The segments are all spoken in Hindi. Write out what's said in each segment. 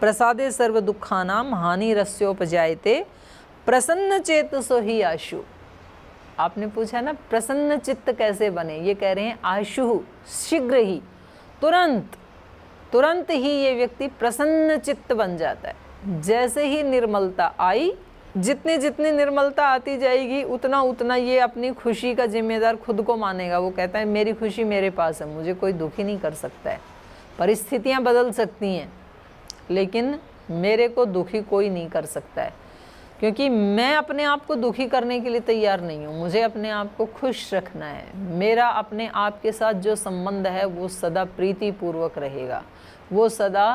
प्रसादे सर्व दुखानाम हानि रस्योपजायते प्रसन्न चेतसो ही आशु। आपने पूछा ना प्रसन्न चित्त कैसे बने, ये कह रहे हैं आशु, शीघ्र ही, तुरंत ही ये व्यक्ति प्रसन्न चित्त बन जाता है। जैसे ही निर्मलता आई, जितनी निर्मलता आती जाएगी उतना ये अपनी खुशी का जिम्मेदार खुद को मानेगा। वो कहता है मेरी खुशी मेरे पास है, मुझे कोई दुखी नहीं कर सकता है। परिस्थितियां बदल सकती हैं लेकिन मेरे को दुखी कोई नहीं कर सकता है, क्योंकि मैं अपने आप को दुखी करने के लिए तैयार नहीं हूँ। मुझे अपने आप को खुश रखना है। मेरा अपने आप के साथ जो संबंध है वो सदा प्रीतिपूर्वक रहेगा, वो सदा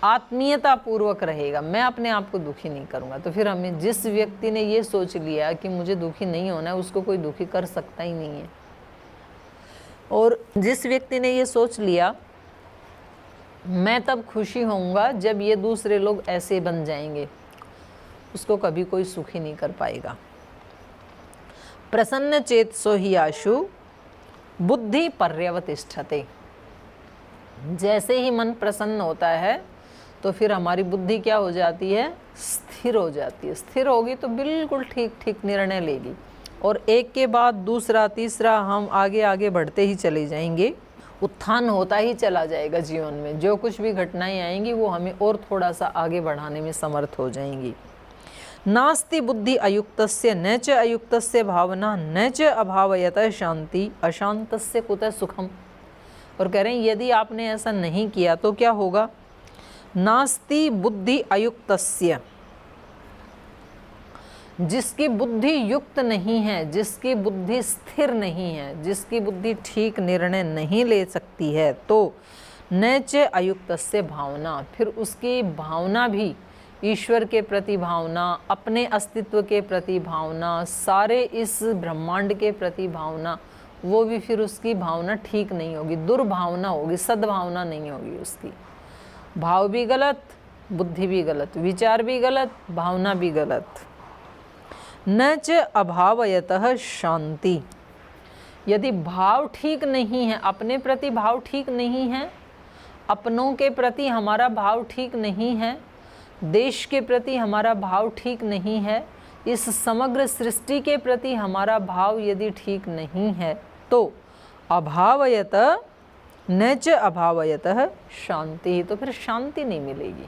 आत्मीयता पूर्वक रहेगा। मैं अपने आप को दुखी नहीं करूँगा। तो फिर हमें, जिस व्यक्ति ने ये सोच लिया कि मुझे दुखी नहीं होना है, उसको कोई दुखी कर सकता ही नहीं है। और जिस व्यक्ति ने ये सोच लिया मैं तब खुशी होऊंगा जब ये दूसरे लोग ऐसे बन जाएंगे, उसको कभी कोई सुखी नहीं कर पाएगा। प्रसन्न चेतसो ही आशु बुद्धि पर्यवतिष्ठते। जैसे ही मन प्रसन्न होता है तो फिर हमारी बुद्धि क्या हो जाती है, स्थिर हो जाती है। स्थिर होगी तो बिल्कुल ठीक निर्णय लेगी और एक के बाद दूसरा तीसरा हम आगे आगे बढ़ते ही चले जाएंगे। उत्थान होता ही चला जाएगा जीवन में। जो कुछ भी घटनाएं आएंगी वो हमें और थोड़ा सा आगे बढ़ाने में समर्थ हो जाएंगी। नास्ति बुद्धि अयुक्तस्य न च अयुक्तस्य भावना न च अभावयतः शांति अशांतस्य कुतः सुखम। और कह रहे हैं यदि आपने ऐसा नहीं किया तो क्या होगा। नास्ति बुद्धि अयुक्तस्य, जिसकी बुद्धि युक्त नहीं है, जिसकी बुद्धि स्थिर नहीं है, जिसकी बुद्धि ठीक निर्णय नहीं ले सकती है, तो न च अयुक्तस्य भावना, फिर उसकी भावना भी ईश्वर के प्रति भावना, अपने अस्तित्व के प्रति भावना, सारे इस ब्रह्मांड के प्रति भावना, वो भी फिर उसकी भावना ठीक नहीं होगी, दुर्भावना होगी, सद्भावना नहीं होगी उसकी। भाव भी गलत, बुद्धि भी गलत, विचार भी गलत, भावना भी गलत। न च अभावयतः शांति, यदि भाव ठीक नहीं है, अपने प्रति भाव ठीक नहीं है, अपनों के प्रति हमारा भाव ठीक नहीं है, देश के प्रति हमारा भाव ठीक नहीं है, इस समग्र सृष्टि के प्रति हमारा भाव यदि ठीक नहीं है, तो अभावयतः न च अभावयतः शांति, तो फिर शांति नहीं मिलेगी।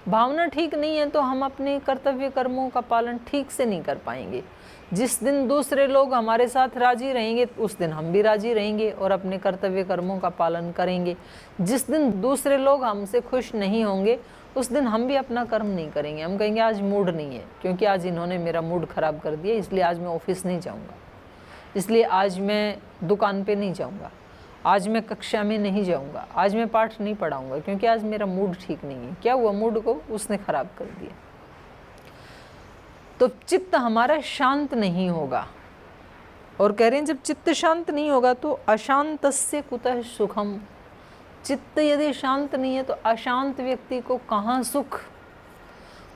भावना ठीक नहीं है तो हम अपने कर्तव्य कर्मों का पालन ठीक से नहीं कर पाएंगे। जिस दिन दूसरे लोग हमारे साथ राजी रहेंगे उस दिन हम भी राजी रहेंगे और अपने कर्तव्य कर्मों का पालन करेंगे। जिस दिन दूसरे लोग हमसे खुश नहीं होंगे उस दिन हम भी अपना कर्म नहीं करेंगे। हम कहेंगे आज मूड नहीं है, क्योंकि आज इन्होंने मेरा मूड ख़राब कर दिया, इसलिए आज मैं ऑफिस नहीं जाऊँगा, इसलिए आज मैं दुकान पे नहीं जाऊँगा, आज मैं कक्षा में नहीं जाऊँगा, आज मैं पाठ नहीं पढ़ाऊँगा, क्योंकि आज मेरा मूड ठीक नहीं है। क्या हुआ, मूड को उसने ख़राब कर दिया। तो चित्त हमारा शांत नहीं होगा। और कह रहे हैं जब चित्त शांत नहीं होगा तो अशांतस्य कुतः सुखम। चित्त यदि शांत नहीं है तो अशांत व्यक्ति को कहाँ सुख।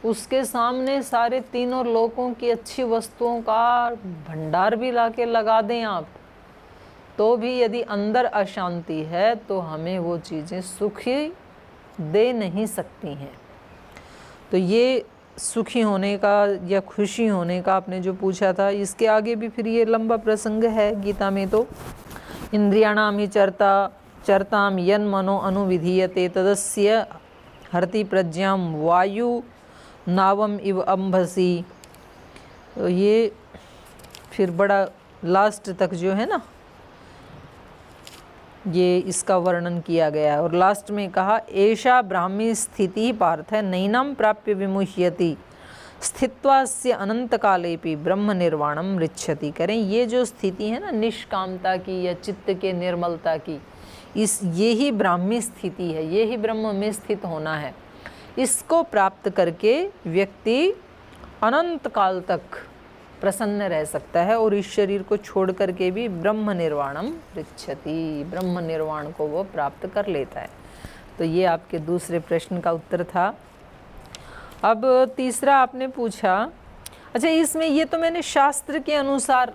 उसके सामने सारे तीनों लोकों की अच्छी वस्तुओं का भंडार भी लाके लगा दें आप, तो भी यदि अंदर अशांति है तो हमें वो चीज़ें सुखी दे नहीं सकती हैं। तो ये सुखी होने का या खुशी होने का आपने जो पूछा था, इसके आगे भी फिर ये लंबा प्रसंग है गीता में। तो इंद्रियाणाम ही चरताम यन मनो अनुविधीयते तदस्य हरति प्रज्ञाम वायु नावम इव अंभसी। तो ये फिर बड़ा लास्ट तक जो है ना ये इसका वर्णन किया गया है। और लास्ट में कहा एषा ब्राह्मी स्थिति पार्थ है नैनम प्राप्य विमुह्यति स्थित्वास्य अनंत कालेपि ब्रह्म निर्वाणम रिच्छति। करें ये जो स्थिति है ना निष्कामता की या चित्त के निर्मलता की, ये ही ब्राह्मी स्थिति है, ये ही ब्रह्म में स्थित होना है। इसको प्राप्त करके व्यक्ति अनंत काल तक प्रसन्न रह सकता है और इस शरीर को छोड़ करके भी ब्रह्म निर्वाणम रिच्छति, ब्रह्म निर्वाण को वो प्राप्त कर लेता है। तो ये आपके दूसरे प्रश्न का उत्तर था। अब तीसरा आपने पूछा, अच्छा इसमें ये तो मैंने शास्त्र के अनुसार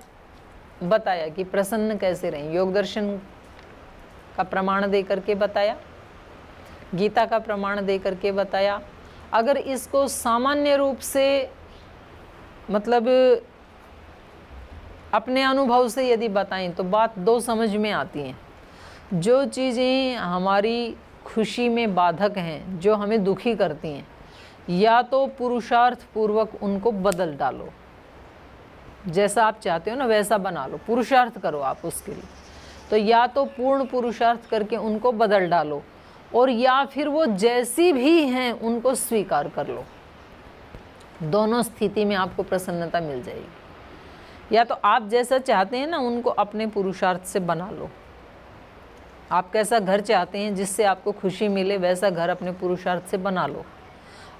बताया कि प्रसन्न कैसे रहें, योग दर्शन का प्रमाण दे करके बताया, गीता का प्रमाण दे करके बताया। अगर इसको सामान्य रूप से मतलब अपने अनुभव से यदि बताएं तो बात दो समझ में आती हैं। जो चीज़ें हमारी खुशी में बाधक हैं, जो हमें दुखी करती हैं, या तो पुरुषार्थ पूर्वक उनको बदल डालो, जैसा आप चाहते हो ना वैसा बना लो, पुरुषार्थ करो आप उसके लिए। तो या तो पूर्ण पुरुषार्थ करके उनको बदल डालो, और या फिर वो जैसी भी हैं उनको स्वीकार कर लो। दोनों स्थिति में आपको प्रसन्नता मिल जाएगी। या तो आप जैसा चाहते हैं ना उनको अपने पुरुषार्थ से बना लो। आप कैसा घर चाहते हैं जिससे आपको खुशी मिले, वैसा घर अपने पुरुषार्थ से बना लो।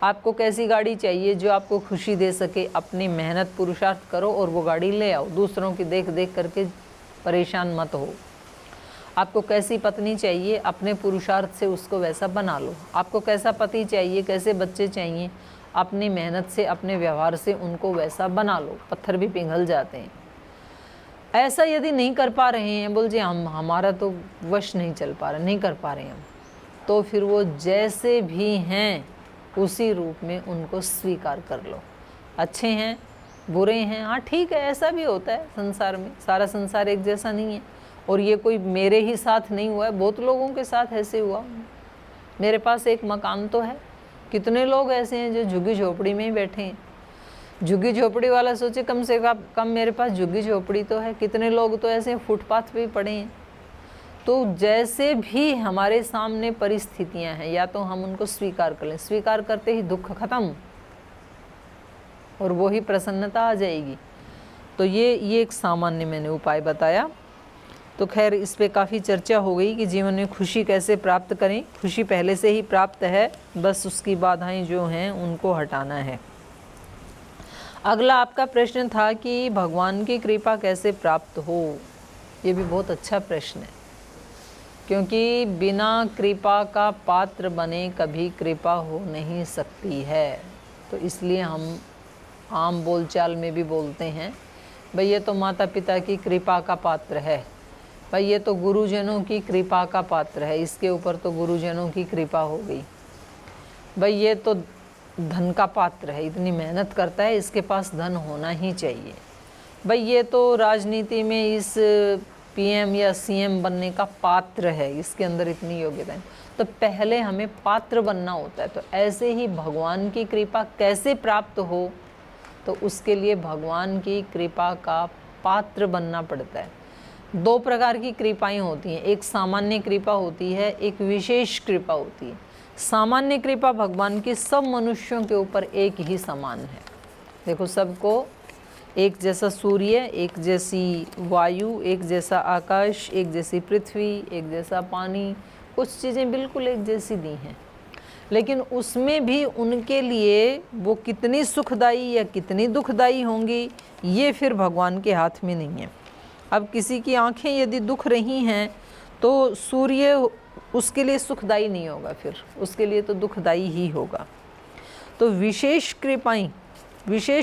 आपको कैसी गाड़ी चाहिए जो आपको खुशी दे सके, अपनी मेहनत पुरुषार्थ करो और वो गाड़ी ले आओ। दूसरों की देख देख करके परेशान मत हो। आपको कैसी पत्नी चाहिए, अपने पुरुषार्थ से उसको वैसा बना लो। आपको कैसा पति चाहिए, कैसे बच्चे चाहिए, अपनी मेहनत से, अपने व्यवहार से उनको वैसा बना लो। पत्थर भी पिघल जाते हैं। ऐसा यदि नहीं कर पा रहे हैं, बोल जी हमारा तो वश नहीं चल पा रहा, नहीं कर पा रहे हैं हम, तो फिर वो जैसे भी हैं उसी रूप में उनको स्वीकार कर लो। अच्छे हैं, बुरे हैं, हाँ ठीक है, ऐसा भी होता है संसार में। सारा संसार एक जैसा नहीं है। और ये कोई मेरे ही साथ नहीं हुआ है, बहुत लोगों के साथ ऐसे हुआ। मेरे पास एक मकान तो है, कितने लोग ऐसे हैं जो झुग्गी झोपड़ी में ही बैठे हैं। झुग्गी झोपड़ी वाला सोचे कम से कम मेरे पास झुग्गी झोपड़ी तो है। कितने लोग तो ऐसे फुटपाथ पे ही पड़े हैं। तो जैसे भी हमारे सामने परिस्थितियां हैं, या तो हम उनको स्वीकार कर लें, स्वीकार करते ही दुख खत्म और वो ही प्रसन्नता आ जाएगी। तो ये एक सामान्य मैंने उपाय बताया। तो खैर इस पे काफ़ी चर्चा हो गई कि जीवन में खुशी कैसे प्राप्त करें। खुशी पहले से ही प्राप्त है, बस उसकी बाधाएं जो हैं उनको हटाना है। अगला आपका प्रश्न था कि भगवान की कृपा कैसे प्राप्त हो। ये भी बहुत अच्छा प्रश्न है, क्योंकि बिना कृपा का पात्र बने कभी कृपा हो नहीं सकती है। तो इसलिए हम आम बोलचाल में भी बोलते हैं, भाई ये तो माता पिता की कृपा का पात्र है, भाई ये तो गुरुजनों की कृपा का पात्र है, इसके ऊपर तो गुरुजनों की कृपा हो गई। भाई ये तो धन का पात्र है, इतनी मेहनत करता है, इसके पास धन होना ही चाहिए। भाई ये तो राजनीति में इस पीएम या सीएम बनने का पात्र है, इसके अंदर इतनी योग्यता है। तो पहले हमें पात्र बनना होता है। तो ऐसे ही भगवान की कृपा कैसे प्राप्त हो, तो उसके लिए भगवान की कृपा का पात्र बनना पड़ता है। दो प्रकार की कृपाएं होती हैं, एक सामान्य कृपा होती है, एक विशेष कृपा होती है। सामान्य कृपा भगवान की सब मनुष्यों के ऊपर एक ही समान है। देखो सबको एक जैसा सूर्य, एक जैसी वायु, एक जैसा आकाश, एक जैसी पृथ्वी, एक जैसा पानी, कुछ चीज़ें बिल्कुल एक जैसी दी हैं, लेकिन उसमें भी उनके लिए वो कितनी सुखदायी या कितनी दुखदायी होंगी ये फिर भगवान के हाथ में नहीं है। अब किसी की आंखें यदि दुख रही हैं तो सूर्य उसके लिए सुखदायी नहीं होगा, फिर उसके लिए तो दुखदायी ही होगा। तो विशेष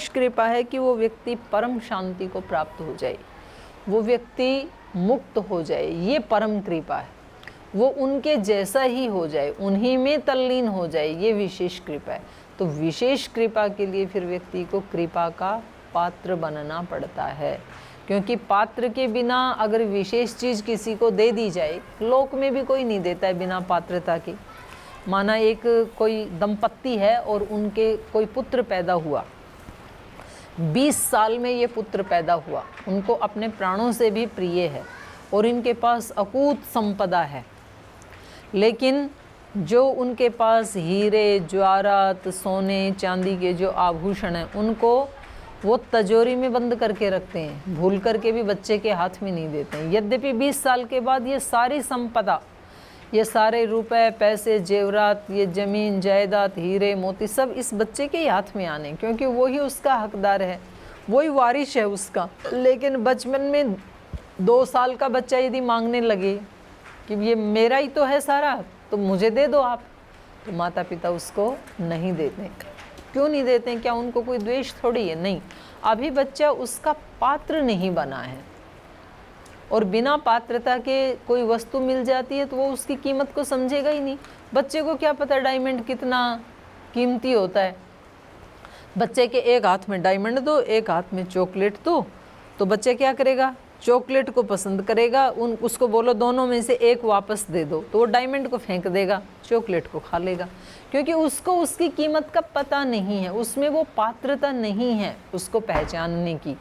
कृपा है कि वो व्यक्ति परम शांति को प्राप्त हो जाए, वो व्यक्ति मुक्त हो जाए, ये परम कृपा है। वो उनके जैसा ही हो जाए, उन्हीं में तल्लीन हो जाए, ये विशेष कृपा है। तो विशेष कृपा के लिए फिर व्यक्ति को कृपा का पात्र बनना पड़ता है, क्योंकि पात्र के बिना अगर विशेष चीज़ किसी को दे दी जाए, लोक में भी कोई नहीं देता है बिना पात्रता के। माना एक कोई दंपत्ति है और उनके कोई पुत्र पैदा हुआ, 20 साल में ये पुत्र पैदा हुआ, उनको अपने प्राणों से भी प्रिय है और इनके पास अकूत संपदा है, लेकिन जो उनके पास हीरे जवाहरात सोने चांदी के जो आभूषण हैं उनको वो तिजोरी में बंद करके रखते हैं, भूल करके भी बच्चे के हाथ में नहीं देते हैं। यद्यपि 20 साल के बाद ये सारी संपदा, ये सारे रुपए पैसे जेवरात, ये ज़मीन जायदाद हीरे मोती सब इस बच्चे के ही हाथ में आने, क्योंकि वही उसका हकदार है, वही वारिश है उसका। लेकिन बचपन में 2 साल का बच्चा यदि मांगने लगे कि ये मेरा ही तो है सारा, तो मुझे दे दो आप, तो माता पिता उसको नहीं देते। क्यों नहीं देते हैं? क्या उनको कोई द्वेष थोड़ी है? नहीं, अभी बच्चा उसका पात्र नहीं बना है। और बिना पात्रता के कोई वस्तु मिल जाती है तो वो उसकी कीमत को समझेगा ही नहीं। बच्चे को क्या पता डायमंड कितना कीमती होता है। बच्चे के एक हाथ में डायमंड दो, एक हाथ में चॉकलेट दो, तो बच्चा क्या करेगा, चॉकलेट को पसंद करेगा। उसको बोलो दोनों में से एक वापस दे दो, तो वो डायमंड को फेंक देगा, चॉकलेट को खा लेगा, क्योंकि उसको उसकी कीमत का पता नहीं है, उसमें वो पात्रता नहीं है उसको पहचानने की।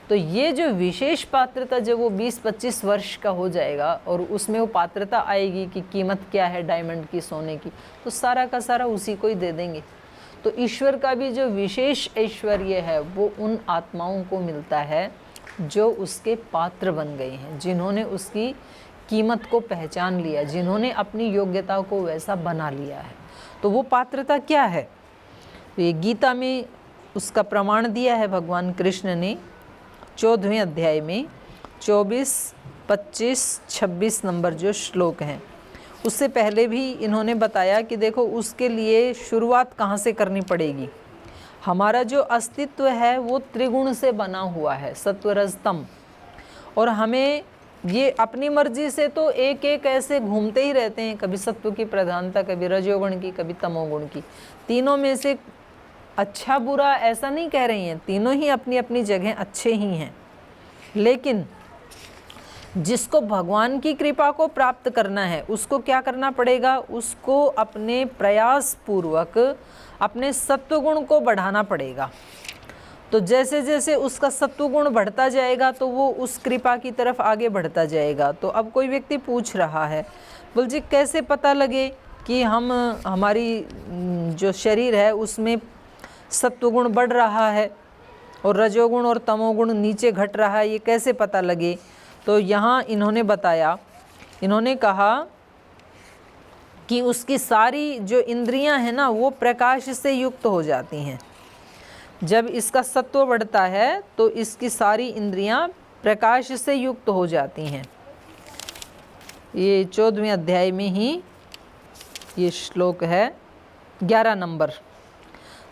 तो ये जो विशेष पात्रता जब वो 20-25 वर्ष का हो जाएगा और उसमें वो पात्रता आएगी कि कीमत क्या है डायमंड की, सोने की, तो सारा का सारा उसी को ही दे देंगे। तो ईश्वर का भी जो विशेष ऐश्वर्य है वो उन आत्माओं को मिलता है जो उसके पात्र बन गए हैं, जिन्होंने उसकी कीमत को पहचान लिया, जिन्होंने अपनी योग्यता को वैसा बना लिया है। तो वो पात्रता क्या है, तो ये गीता में उसका प्रमाण दिया है भगवान कृष्ण ने 14वें अध्याय में 24, 25, 26 नंबर जो श्लोक हैं। उससे पहले भी इन्होंने बताया कि देखो उसके लिए शुरुआत कहाँ से करनी पड़ेगी। हमारा जो अस्तित्व है वो त्रिगुण से बना हुआ है, सत्व रज तम, और हमें ये अपनी मर्जी से तो एक एक ऐसे घूमते ही रहते हैं, कभी सत्व की प्रधानता, कभी रजोगुण की, कभी तमोगुण की। तीनों में से अच्छा बुरा ऐसा नहीं कह रही हैं, तीनों ही अपनी अपनी जगह अच्छे ही हैं, लेकिन जिसको भगवान की कृपा को प्राप्त करना है उसको क्या करना पड़ेगा, उसको अपने प्रयास पूर्वक अपने सत्वगुण को बढ़ाना पड़ेगा। तो जैसे जैसे उसका सत्वगुण बढ़ता जाएगा तो वो उस कृपा की तरफ आगे बढ़ता जाएगा। तो अब कोई व्यक्ति पूछ रहा है, बोल जी कैसे पता लगे कि हमारी जो शरीर है उसमें सत्वगुण बढ़ रहा है और रजोगुण और तमोगुण नीचे घट रहा है, ये कैसे पता लगे। तो यहाँ इन्होंने बताया, इन्होंने कहा कि उसकी सारी जो इंद्रियां हैं ना वो प्रकाश से युक्त हो जाती हैं। जब इसका सत्व बढ़ता है तो इसकी सारी इंद्रियां प्रकाश से युक्त हो जाती हैं। ये 14वें अध्याय में ही ये श्लोक है 11 नंबर।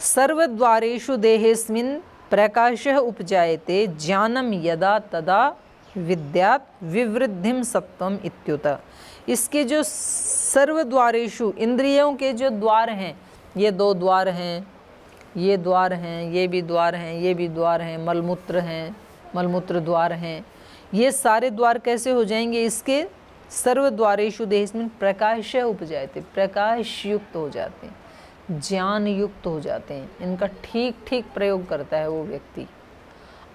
सर्वद्वारेषु देहेस्मिन् प्रकाशः उपजायते ज्ञानम यदा तदा विद्यात् विवृद्धिम सत्वम इत्युत। इसके जो सर्वद्वारेषु इंद्रियों के जो द्वार हैं, ये 2 द्वार हैं, ये द्वार हैं, ये भी द्वार हैं, ये भी द्वार हैं, मलमूत्र हैं, मलमूत्र द्वार हैं, ये सारे द्वार कैसे हो जाएंगे, इसके सर्वद्वारेषु देहेस्मिन् प्रकाश उपजायते, प्रकाश युक्त हो जाते हैं, ज्ञान युक्त हो जाते हैं। इनका ठीक ठीक प्रयोग करता है वो व्यक्ति।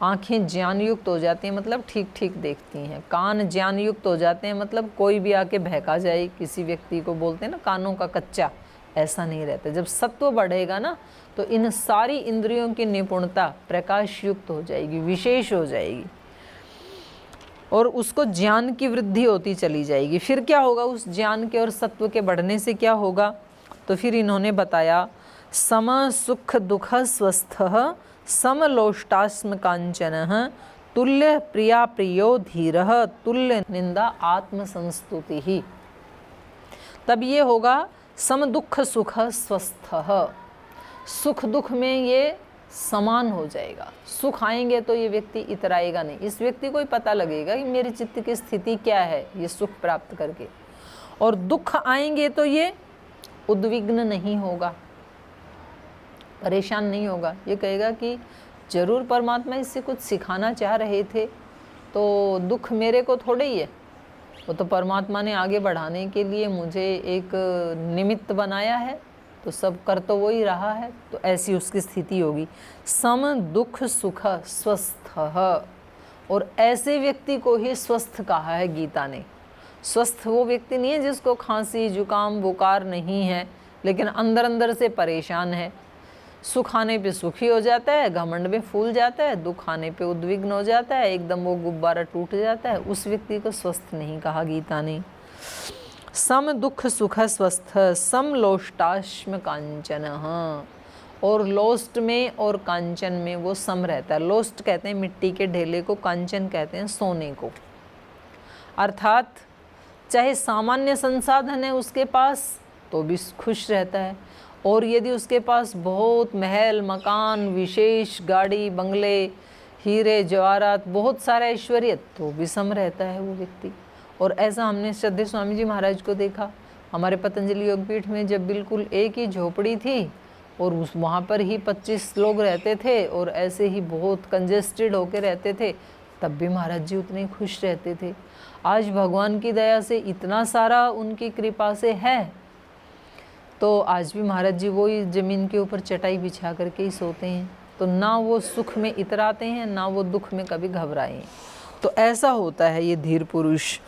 आँखें ज्ञान युक्त हो जाती हैं मतलब ठीक ठीक देखती हैं। कान ज्ञान युक्त हो जाते हैं मतलब कोई भी आके बहका जाए किसी व्यक्ति को, बोलते हैं ना कानों का कच्चा, ऐसा नहीं रहता। जब सत्व बढ़ेगा ना तो इन सारी इंद्रियों की निपुणता प्रकाश युक्त हो जाएगी, विशेष हो जाएगी, और उसको ज्ञान की वृद्धि होती चली जाएगी। फिर क्या होगा, उस ज्ञान के और सत्व के बढ़ने से क्या होगा, तो फिर इन्होंने बताया सम सुख दुख स्वस्थः समलोष्टास्म कांचनः तुल्य प्रिया प्रियो धीरः तुल्य निंदा आत्मसंस्तुति ही। तब ये होगा सम दुख सुख स्वस्थः, सुख दुख में ये समान हो जाएगा। सुख आएंगे तो ये व्यक्ति इतराएगा नहीं, इस व्यक्ति को ही पता लगेगा कि मेरे चित्त की स्थिति क्या है ये सुख प्राप्त करके, और दुख आएंगे तो ये उद्विग्न नहीं होगा, परेशान नहीं होगा। ये कहेगा कि जरूर परमात्मा इससे कुछ सिखाना चाह रहे थे, तो दुख मेरे को थोड़े ही है, वो तो परमात्मा ने आगे बढ़ाने के लिए मुझे एक निमित्त बनाया है, तो सब कर तो वो ही रहा है। तो ऐसी उसकी स्थिति होगी। सम दुख सुख स्वस्थ, और ऐसे व्यक्ति को ही स्वस्थ कहा है गीता ने। स्वस्थ वो व्यक्ति नहीं है जिसको खांसी जुकाम बुखार नहीं है लेकिन अंदर अंदर से परेशान है। सुख आने पे सुखी हो जाता है, घमंड में फूल जाता है, दुख आने पे उद्विग्न हो जाता है, एकदम वो गुब्बारा टूट जाता है, उस व्यक्ति को स्वस्थ नहीं कहा गीता ने। सम दुख सुख स्वस्थ सम लोष्टाश्म कांचन, और लोस्ट में और कांचन में वो सम रहता है। लोस्ट कहते हैं मिट्टी के ढेले को, कांचन कहते हैं सोने को। अर्थात चाहे सामान्य संसाधन है उसके पास तो भी खुश रहता है, और यदि उसके पास बहुत महल मकान विशेष गाड़ी बंगले हीरे जवाहरात बहुत सारा ऐश्वर्य तो भी सम रहता है वो व्यक्ति। और ऐसा हमने श्रद्धेय स्वामी जी महाराज को देखा, हमारे पतंजलि योगपीठ में जब बिल्कुल एक ही झोपड़ी थी और उस वहाँ पर ही 25 लोग रहते थे और ऐसे ही बहुत कंजेस्टेड होके रहते थे, तब भी महाराज जी उतने खुश रहते थे। आज भगवान की दया से इतना सारा उनकी कृपा से है, तो आज भी महाराज जी वही ज़मीन के ऊपर चटाई बिछा करके ही सोते हैं। तो ना वो सुख में इतराते हैं, ना वो दुख में कभी घबराए। तो ऐसा होता है ये धीर पुरुष।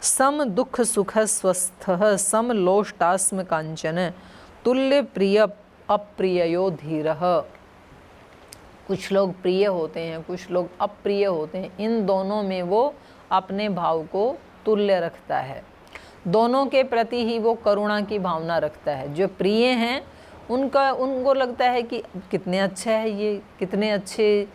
सम दुख सुख स्वस्थ सम लोष्टास्म कांचन तुल्य प्रिय अप्रियो धीर। कुछ लोग प्रिय होते हैं, कुछ लोग अप्रिय होते हैं, इन दोनों में वो अपने भाव को तुल्य रखता है, दोनों के प्रति ही वो करुणा की भावना रखता है। जो प्रिय हैं उनको लगता है कि कितने अच्छा है ये, कितने अच्छे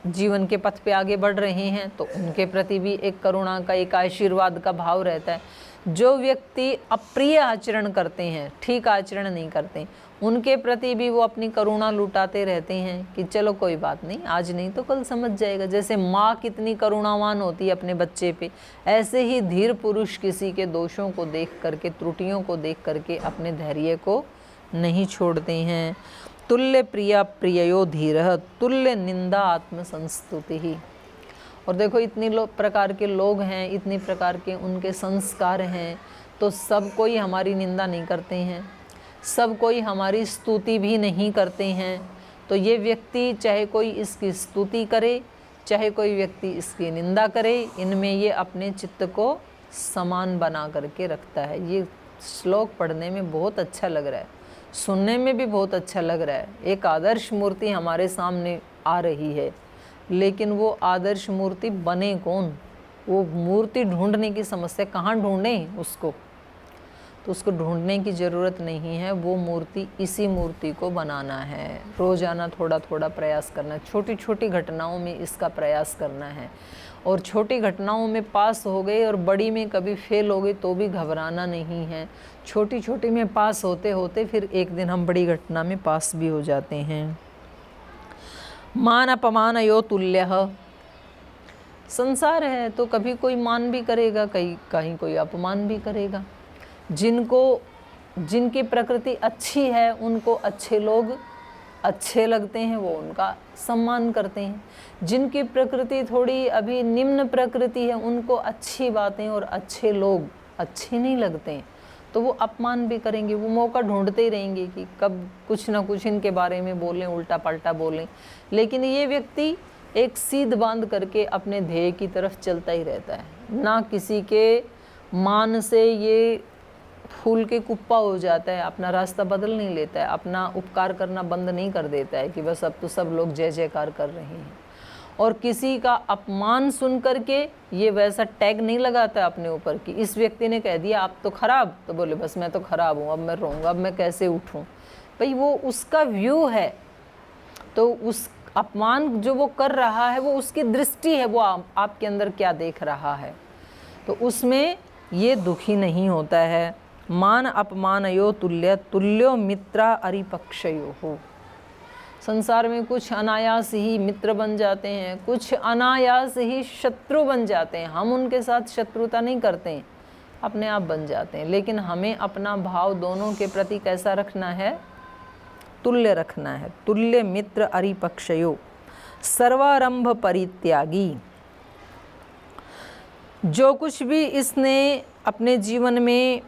जीवन के पथ पे आगे बढ़ रहे हैं, तो उनके प्रति भी एक करुणा का, एक आशीर्वाद का भाव रहता है। जो व्यक्ति अप्रिय आचरण करते हैं, ठीक आचरण नहीं करते, उनके प्रति भी वो अपनी करुणा लुटाते रहते हैं कि चलो कोई बात नहीं, आज नहीं तो कल समझ जाएगा। जैसे माँ कितनी करुणावान होती है अपने बच्चे पे, ऐसे ही धीर पुरुष किसी के दोषों को देख करके, त्रुटियों को देख करके अपने धैर्य को नहीं छोड़ते हैं। तुल्य प्रिया प्रियो धीर तुल्य निंदा आत्मसंस्तुति ही। और देखो इतनी प्रकार के लोग हैं, इतनी प्रकार के उनके संस्कार हैं, तो सब कोई हमारी निंदा नहीं करते हैं, सब कोई हमारी स्तुति भी नहीं करते हैं। तो ये व्यक्ति चाहे कोई इसकी स्तुति करे, चाहे कोई व्यक्ति इसकी निंदा करे, इनमें ये अपने चित्त को समान बना करके रखता है। ये श्लोक पढ़ने में बहुत अच्छा लग रहा है, सुनने में भी बहुत अच्छा लग रहा है। एक आदर्श मूर्ति हमारे सामने आ रही है, लेकिन वो आदर्श मूर्ति बने कौन? वो मूर्ति ढूंढने की समस्या, कहाँ ढूंढें उसको? तो उसको ढूंढने की ज़रूरत नहीं है, वो मूर्ति, इसी मूर्ति को बनाना है। रोज़ाना थोड़ा थोड़ा प्रयास करना है, छोटी छोटी घटनाओं में इसका प्रयास करना है। और छोटी घटनाओं में पास हो गए और बड़ी में कभी फेल हो गए तो भी घबराना नहीं है। छोटी छोटी में पास होते होते फिर एक दिन हम बड़ी घटना में पास भी हो जाते हैं। मान अपमान यो तुल्य। संसार है तो कभी कोई मान भी करेगा, कहीं कोई अपमान भी करेगा। जिनकी प्रकृति अच्छी है उनको अच्छे लोग अच्छे लगते हैं, वो उनका सम्मान करते हैं। जिनकी प्रकृति थोड़ी अभी निम्न प्रकृति है उनको अच्छी बातें और अच्छे लोग अच्छे नहीं लगते हैं, तो वो अपमान भी करेंगे। वो मौका ढूंढते ही रहेंगे कि कब कुछ ना कुछ इनके बारे में बोलें, उल्टा पल्टा बोलें। लेकिन ये व्यक्ति एक सीध बांध करके अपने ध्येय की तरफ चलता ही रहता है, ना किसी के मान से ये फूल के कुप्पा हो जाता है, अपना रास्ता बदल नहीं लेता है, अपना उपकार करना बंद नहीं कर देता है कि बस अब तो सब लोग जय जयकार कर रहे हैं। और किसी का अपमान सुन करके ये वैसा टैग नहीं लगाता अपने ऊपर कि इस व्यक्ति ने कह दिया आप तो खराब, तो बोले बस मैं तो खराब हूँ, अब मैं रहूँगा, अब मैं कैसे उठूँ। भाई वो उसका व्यू है, तो उस अपमान जो वो कर रहा है वो उसकी दृष्टि है, वो आपके अंदर क्या देख रहा है, तो उसमें ये दुखी नहीं होता है। मान अपमानयो तुल्य तुल्यो मित्रा अरिपक्षयो हो। संसार में कुछ अनायास ही मित्र बन जाते हैं, कुछ अनायास ही शत्रु बन जाते हैं। हम उनके साथ शत्रुता नहीं करते हैं, अपने आप बन जाते हैं। लेकिन हमें अपना भाव दोनों के प्रति कैसा रखना है? तुल्य रखना है। तुल्य मित्र अरिपक्षयो सर्वारंभ परित्यागी। जो कुछ भी इसने अपने जीवन में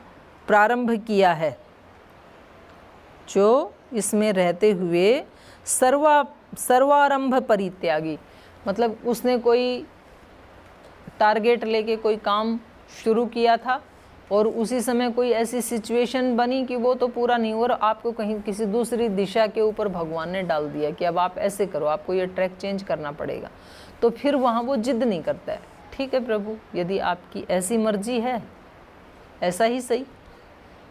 प्रारंभ किया है, जो इसमें रहते हुए सर्वारंभ परित्यागी, मतलब उसने कोई टारगेट लेके कोई काम शुरू किया था और उसी समय कोई ऐसी सिचुएशन बनी कि वो तो पूरा नहीं हुआ और आपको कहीं किसी दूसरी दिशा के ऊपर भगवान ने डाल दिया कि अब आप ऐसे करो, आपको ये ट्रैक चेंज करना पड़ेगा, तो फिर वहाँ वो जिद नहीं करता है। ठीक है प्रभु, यदि आपकी ऐसी मर्जी है ऐसा ही सही,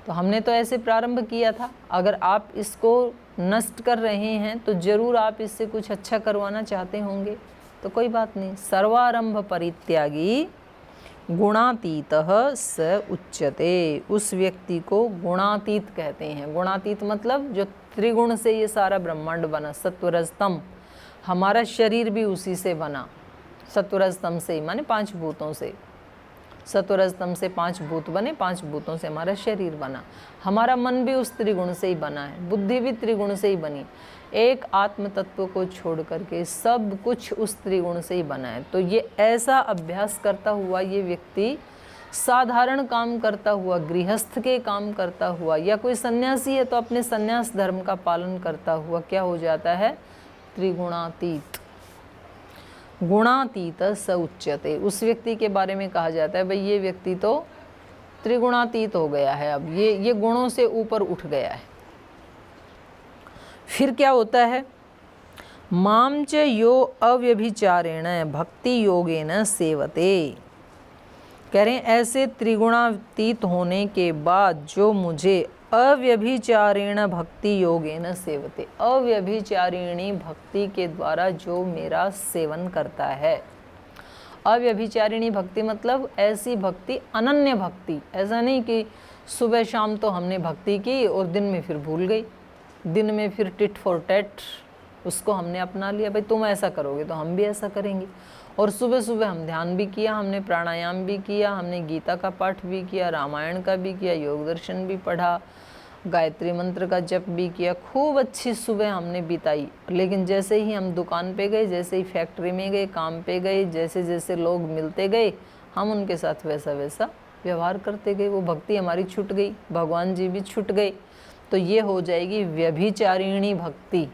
तो हमने तो ऐसे प्रारंभ किया था, अगर आप इसको नष्ट कर रहे हैं तो ज़रूर आप इससे कुछ अच्छा करवाना चाहते होंगे, तो कोई बात नहीं। सर्वारंभ परित्यागी गुणातीतः स उच्यते। उस व्यक्ति को गुणातीत कहते हैं। गुणातीत मतलब जो त्रिगुण से ये सारा ब्रह्मांड बना, सत्वरजतम, हमारा शरीर भी उसी से बना, सत्वरजतम से, माने 5 भूतों से। सत्व रज तम से 5 भूत बने, 5 भूतों से हमारा शरीर बना। हमारा मन भी उस त्रिगुण से ही बना है, बुद्धि भी त्रिगुण से ही बनी। एक आत्म तत्व को छोड़ करके सब कुछ उस त्रिगुण से ही बना है। तो ये ऐसा अभ्यास करता हुआ ये व्यक्ति साधारण काम करता हुआ, गृहस्थ के काम करता हुआ, या कोई सन्यासी है तो अपने सन्यास धर्म का पालन करता हुआ क्या हो जाता है? त्रिगुणातीत, गुणातीत स उच्यते। उस व्यक्ति के बारे में कहा जाता है भाई ये व्यक्ति तो त्रिगुणातीत हो गया है, अब ये गुणों से ऊपर उठ गया है। फिर क्या होता है? माम च यो अव्यभिचारेण भक्ति योगेन सेवते। कह रहे हैं ऐसे त्रिगुणातीत होने के बाद जो मुझे अव्यभिचारेण भक्ति योगेन सेवते, अव्यभिचारिणी भक्ति के द्वारा जो मेरा सेवन करता है। अव्यभिचारिणी भक्ति मतलब ऐसी भक्ति, अनन्य भक्ति। ऐसा नहीं कि सुबह शाम तो हमने भक्ति की और दिन में फिर भूल गई, दिन में फिर टिट फॉर टैट उसको हमने अपना लिया, भाई तुम ऐसा करोगे तो हम भी ऐसा करेंगे। और सुबह सुबह हम ध्यान भी किया, हमने प्राणायाम भी किया, हमने गीता का पाठ भी किया, रामायण का भी किया, योग दर्शन भी पढ़ा, गायत्री मंत्र का जप भी किया, खूब अच्छी सुबह हमने बिताई। लेकिन जैसे ही हम दुकान पे गए, जैसे ही फैक्ट्री में गए, काम पे गए, जैसे जैसे लोग मिलते गए, हम उनके साथ वैसा वैसा व्यवहार करते गए, वो भक्ति हमारी छूट गई, भगवान जी भी छूट गए। तो ये हो जाएगी व्यभिचारिणी भक्ति।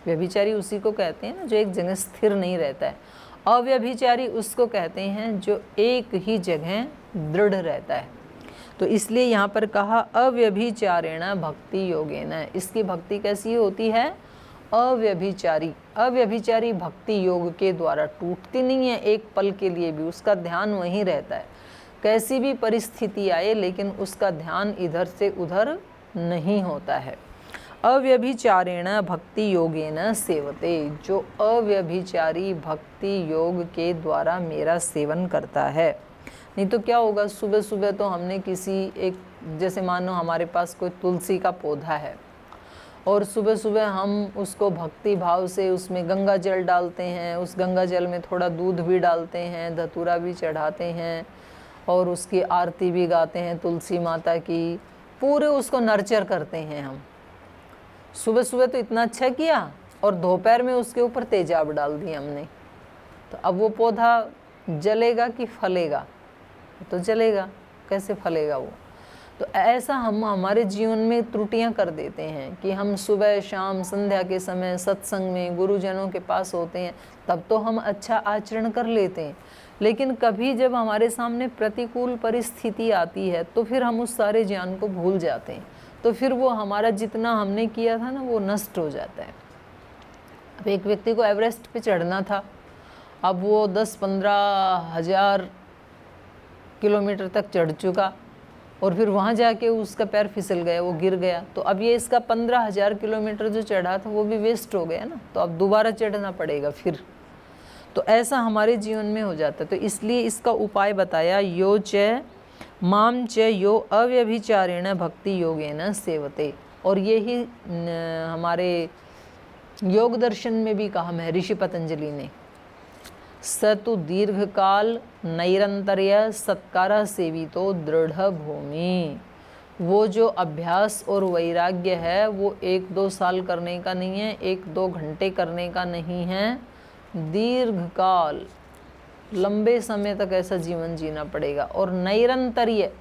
व्यभिचारी उसी को कहते हैं ना जो एक जगह स्थिर नहीं रहता है। अव्यभिचारी उसको कहते हैं जो एक ही जगह दृढ़ रहता है। तो इसलिए यहाँ पर कहा अव्यभिचारेण भक्ति योगेन। इसकी भक्ति कैसी होती है? अव्यभिचारी। अव्यभिचारी भक्ति योग के द्वारा टूटती नहीं है एक पल के लिए भी, उसका ध्यान वहीं रहता है। कैसी भी परिस्थिति आए लेकिन उसका ध्यान इधर से उधर नहीं होता है। अव्यभिचारेण भक्ति योगेन सेवते, जो अव्यभिचारी भक्ति योग के द्वारा मेरा सेवन करता है। नहीं तो क्या होगा, सुबह सुबह तो हमने किसी एक, जैसे मानो हमारे पास कोई तुलसी का पौधा है और सुबह सुबह हम उसको भक्ति भाव से उसमें गंगा जल डालते हैं, उस गंगा जल में थोड़ा दूध भी डालते हैं, धतूरा भी चढ़ाते हैं और उसकी आरती भी गाते हैं तुलसी माता की, पूरे उसको नर्चर करते हैं हम। सुबह सुबह तो इतना अच्छा किया और दोपहर में उसके ऊपर तेजाब डाल दिया हमने, तो अब वो पौधा जलेगा कि फलेगा? तो जलेगा, कैसे फलेगा वो? तो ऐसा हम हमारे जीवन में त्रुटियां कर देते हैं कि हम सुबह शाम संध्या के समय सत्संग में गुरुजनों के पास होते हैं, तब तो हम अच्छा आचरण कर लेते हैं, लेकिन कभी जब हमारे सामने प्रतिकूल परिस्थिति आती है तो फिर हम उस सारे ज्ञान को भूल जाते हैं। तो फिर वो हमारा जितना हमने किया था ना वो नष्ट हो जाता है। अब एक व्यक्ति को एवरेस्ट पे चढ़ना था, अब वो 10-15 हज़ार किलोमीटर तक चढ़ चुका और फिर वहाँ जाके उसका पैर फिसल गया, वो गिर गया, तो अब ये इसका 15,000 किलोमीटर जो चढ़ा था वो भी वेस्ट हो गया ना, तो अब दोबारा चढ़ना पड़ेगा फिर। तो ऐसा हमारे जीवन में हो जाता है। तो इसलिए इसका उपाय बताया, यो च माम च यो अव्यभिचारेण भक्ति योगेन सेवते। और यही हमारे योग दर्शन में भी कहा महर्षि पतंजलि ने, स तु दीर्घकाल नैरंतर्य सत्कार सेवितो दृढ़ भूमि। वो जो अभ्यास और वैराग्य है वो 1-2 साल करने का नहीं है, 1-2 घंटे करने का नहीं है, दीर्घकाल लंबे समय तक ऐसा जीवन जीना पड़ेगा। और नैरंतर्य,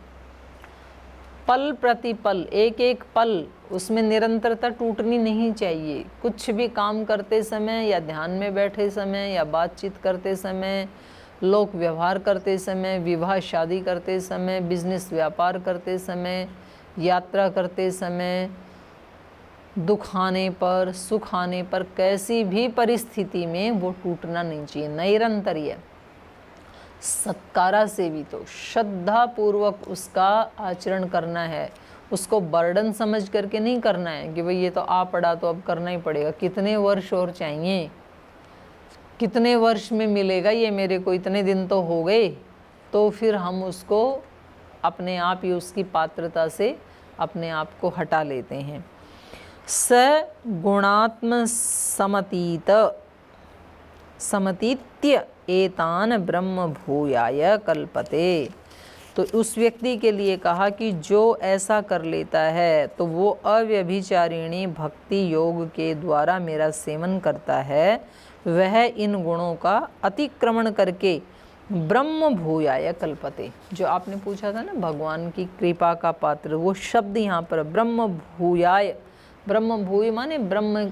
पल प्रति पल, एक एक पल, उसमें निरंतरता टूटनी नहीं चाहिए। कुछ भी काम करते समय या ध्यान में बैठे समय या बातचीत करते समय, लोक व्यवहार करते समय, विवाह शादी करते समय, बिजनेस व्यापार करते समय, यात्रा करते समय, दुख आने पर सुख आने पर, कैसी भी परिस्थिति में वो टूटना नहीं चाहिए। नैरंतर्य सत्कारा से भी तो श्रद्धा पूर्वक उसका आचरण करना है, उसको बर्डन समझ करके नहीं करना है कि भाई ये तो आ पड़ा तो अब करना ही पड़ेगा, कितने वर्ष और चाहिए, कितने वर्ष में मिलेगा ये मेरे को, इतने दिन तो हो गए। तो फिर हम उसको अपने आप ही उसकी पात्रता से अपने आप को हटा लेते हैं। स गुणात्म समतीत्य एतान ब्रह्म भूयाय कल्पते। तो उस व्यक्ति के लिए कहा कि जो ऐसा कर लेता है तो वो अव्यभिचारिणी भक्ति योग के द्वारा मेरा सेवन करता है, वह इन गुणों का अतिक्रमण करके ब्रह्म भूयाय कल्पते। जो आपने पूछा था ना भगवान की कृपा का पात्र, वो शब्द यहाँ पर ब्रह्म भूयाय, ब्रह्म भूय माने ब्रह्म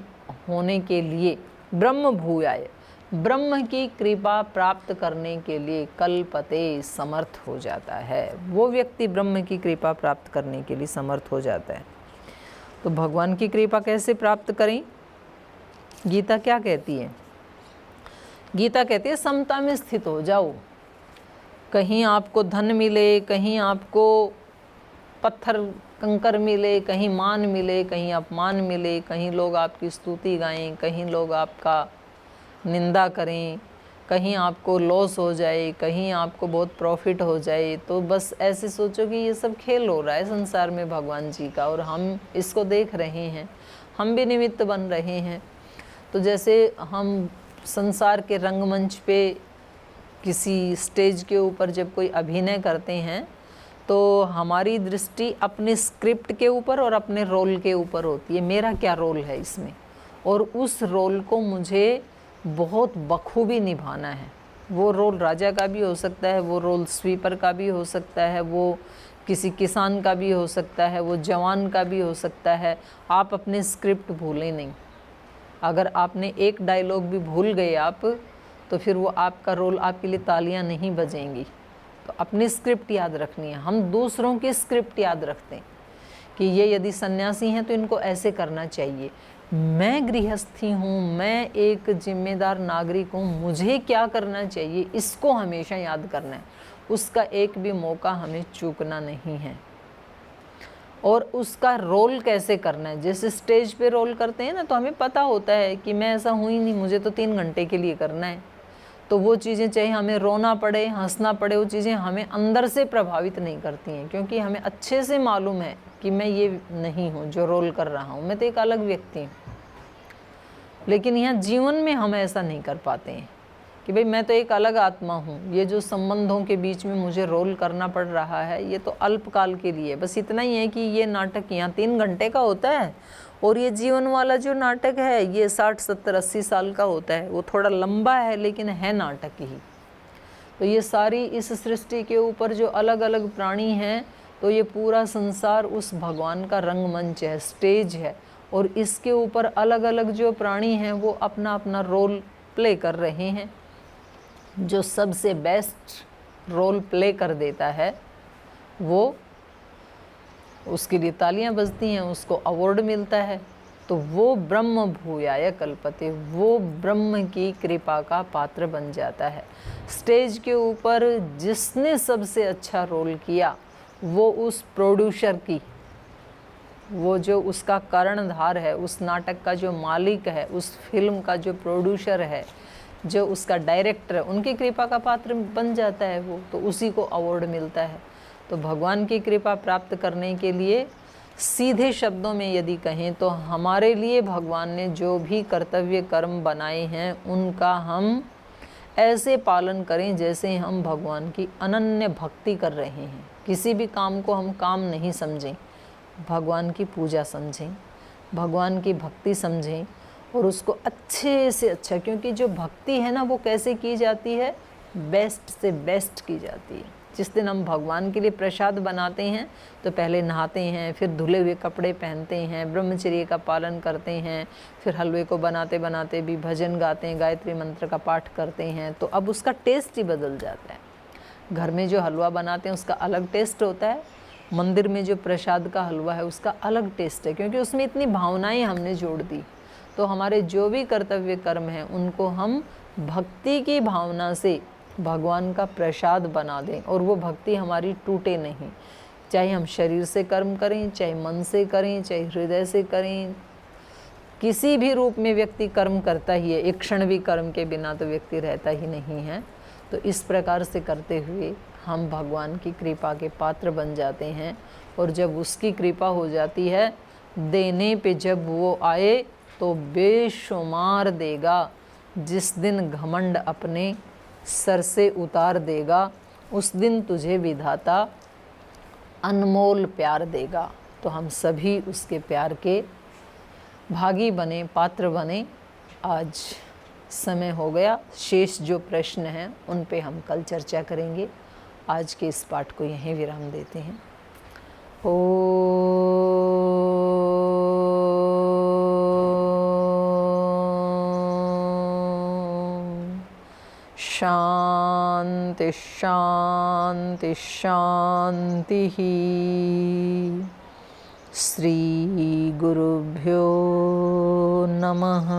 होने के लिए, ब्रह्म भूयाय ब्रह्म की कृपा प्राप्त करने के लिए कल्पते समर्थ हो जाता है। वो व्यक्ति ब्रह्म की कृपा प्राप्त करने के लिए समर्थ हो जाता है। तो भगवान की कृपा कैसे प्राप्त करें? गीता क्या कहती है? गीता कहती है समता में स्थित हो जाओ। कहीं आपको धन मिले, कहीं आपको पत्थर कंकर मिले, कहीं मान मिले, कहीं अपमान मिले, कहीं लोग आपकी स्तुति गाएं, कहीं लोग आपका निंदा करें, कहीं आपको लॉस हो जाए, कहीं आपको बहुत प्रॉफिट हो जाए, तो बस ऐसे सोचो कि ये सब खेल हो रहा है संसार में भगवान जी का और हम इसको देख रहे हैं, हम भी निमित्त बन रहे हैं। तो जैसे हम संसार के रंगमंच पे किसी स्टेज के ऊपर जब कोई अभिनय करते हैं तो हमारी दृष्टि अपने स्क्रिप्ट के ऊपर और अपने रोल के ऊपर होती है, मेरा क्या रोल है इसमें, और उस रोल को मुझे बहुत बखूबी निभाना है। वो रोल राजा का भी हो सकता है, वो रोल स्वीपर का भी हो सकता है, वो किसी किसान का भी हो सकता है, वो जवान का भी हो सकता है। आप अपने स्क्रिप्ट भूलें नहीं। अगर आपने एक डायलॉग भी भूल गए आप, तो फिर वो आपका रोल आपके लिए तालियां नहीं बजेंगी। तो अपनी स्क्रिप्ट याद रखनी है। हम दूसरों की स्क्रिप्ट याद रखते हैं कि ये यदि सन्यासी हैं तो इनको ऐसे करना चाहिए, मैं गृहस्थी हूँ, मैं एक जिम्मेदार नागरिक हूँ, मुझे क्या करना चाहिए, इसको हमेशा याद करना है। उसका एक भी मौका हमें चूकना नहीं है। और उसका रोल कैसे करना है, जैसे स्टेज पे रोल करते हैं ना, तो हमें पता होता है कि मैं ऐसा हूँ ही नहीं, मुझे तो 3 घंटे के लिए करना है। तो वो चीज़ें चाहे हमें रोना पड़े, हंसना पड़े, वो चीज़ें हमें अंदर से प्रभावित नहीं करती हैं, क्योंकि हमें अच्छे से मालूम है कि मैं ये नहीं हूँ जो रोल कर रहा हूँ, मैं तो एक अलग व्यक्ति हूँ। लेकिन यहाँ जीवन में हम ऐसा नहीं कर पाते हैं कि भाई मैं तो एक अलग आत्मा हूँ, ये जो संबंधों के बीच में मुझे रोल करना पड़ रहा है ये तो अल्पकाल के लिए, बस इतना ही है कि ये नाटक यहाँ 3 घंटे का होता है और ये जीवन वाला जो नाटक है ये 60, 70, 80 साल का होता है। वो थोड़ा लंबा है लेकिन है नाटक ही। तो ये सारी इस सृष्टि के ऊपर जो अलग अलग प्राणी हैं, तो ये पूरा संसार उस भगवान का रंगमंच है, स्टेज है, और इसके ऊपर अलग अलग जो प्राणी हैं वो अपना अपना रोल प्ले कर रहे हैं। जो सबसे बेस्ट रोल प्ले कर देता है वो, उसके लिए तालियां बजती हैं, उसको अवार्ड मिलता है। तो वो ब्रह्म भूयाय कल्पते, वो ब्रह्म की कृपा का पात्र बन जाता है। स्टेज के ऊपर जिसने सबसे अच्छा रोल किया वो उस प्रोड्यूसर की, वो जो उसका कर्णधार है, उस नाटक का जो मालिक है, उस फिल्म का जो प्रोड्यूसर है, जो उसका डायरेक्टर है, उनकी कृपा का पात्र बन जाता है वो, तो उसी को अवार्ड मिलता है। तो भगवान की कृपा प्राप्त करने के लिए सीधे शब्दों में यदि कहें तो हमारे लिए भगवान ने जो भी कर्तव्य कर्म बनाए हैं उनका हम ऐसे पालन करें जैसे हम भगवान की अनन्य भक्ति कर रहे हैं। किसी भी काम को हम काम नहीं समझें, भगवान की पूजा समझें, भगवान की भक्ति समझें और उसको अच्छे से अच्छा, क्योंकि जो भक्ति है ना वो कैसे की जाती है, बेस्ट से बेस्ट की जाती है। जिस दिन हम भगवान के लिए प्रसाद बनाते हैं तो पहले नहाते हैं, फिर धुले हुए कपड़े पहनते हैं, ब्रह्मचर्य का पालन करते हैं, फिर हलवे को बनाते बनाते भी भजन गाते हैं, गायत्री मंत्र का पाठ करते हैं, तो अब उसका टेस्ट ही बदल जाता है। घर में जो हलवा बनाते हैं उसका अलग टेस्ट होता है, मंदिर में जो प्रसाद का हलवा है उसका अलग टेस्ट है, क्योंकि उसमें इतनी भावनाएं हमने जोड़ दी। तो हमारे जो भी कर्तव्य कर्म हैं उनको हम भक्ति की भावना से भगवान का प्रसाद बना दें, और वो भक्ति हमारी टूटे नहीं। चाहे हम शरीर से कर्म करें, चाहे मन से करें, चाहे हृदय से करें, किसी भी रूप में व्यक्ति कर्म करता ही है। एक क्षण भी कर्म के बिना तो व्यक्ति रहता ही नहीं है। तो इस प्रकार से करते हुए हम भगवान की कृपा के पात्र बन जाते हैं, और जब उसकी कृपा हो जाती है, देने पे जब वो आए तो बेशुमार देगा। जिस दिन घमंड अपने सर से उतार देगा उस दिन तुझे विधाता अनमोल प्यार देगा। तो हम सभी उसके प्यार के भागी बने, पात्र बने। आज समय हो गया, शेष जो प्रश्न हैं उन पे हम कल चर्चा करेंगे। आज के इस पाठ को यहीं विराम देते हैं। शांति शांति शांति। श्री गुरुभ्यो नमः।